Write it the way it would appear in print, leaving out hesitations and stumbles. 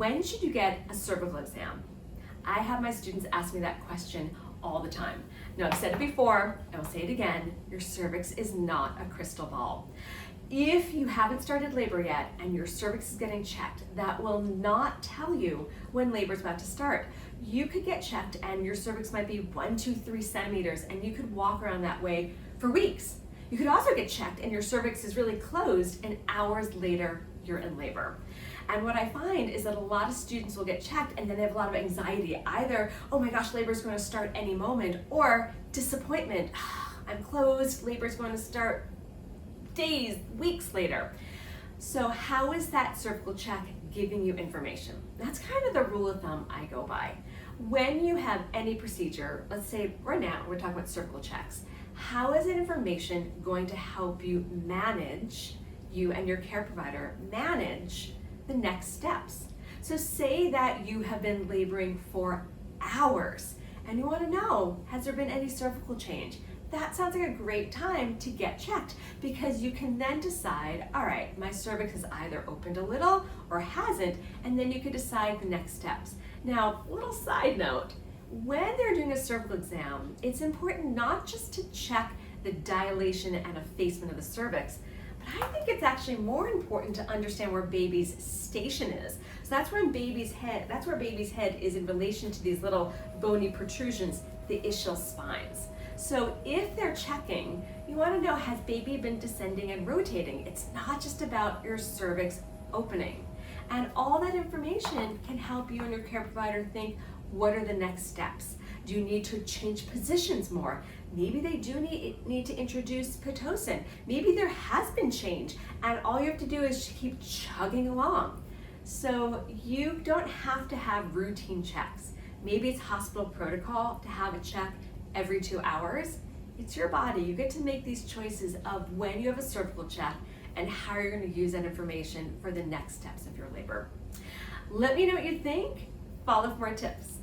When should you get a cervical exam? I have my students ask me that question all the time. Now, I've said it before, I will say it again, your cervix is not a crystal ball. If you haven't started labor yet and your cervix is getting checked, that will not tell you when labor is about to start. You could get checked and your cervix might be 1, 2, 3 centimeters and you could walk around that way for weeks. You could also get checked and your cervix is really closed and hours later you're in labor. And what I find is that a lot of students will get checked and then they have a lot of anxiety. Either, oh my gosh, labor is going to start any moment, or disappointment. I'm closed, labor is going to start days, weeks later. So how is that cervical check giving you information? That's kind of the rule of thumb I go by. When you have any procedure, let's say right now we're talking about cervical checks, how is that information going to help you manage, you and your care provider manage the next steps? So say that you have been laboring for hours and you want to know, has there been any cervical change? That sounds like a great time to get checked because you can then decide, all right, my cervix has either opened a little or hasn't, and then you can decide the next steps. Now, little side note, when they're doing a cervical exam, it's important not just to check the dilation and effacement of the cervix, but I think it's actually more important to understand where baby's station is. So that's where baby's head is in relation to these little bony protrusions, the ischial spines. So if they're checking, you want to know, has baby been descending and rotating? It's not just about your cervix opening. And all that information can help you and your care provider think, what are the next steps? Do you need to change positions more? Maybe they do need to introduce Pitocin. Maybe there has been change and all you have to do is keep chugging along. So you don't have to have routine checks. Maybe it's hospital protocol to have a check every 2 hours. It's your body. You get to make these choices of when you have a cervical check and how you're going to use that information for the next steps of your labor. Let me know what you think. Follow for more tips.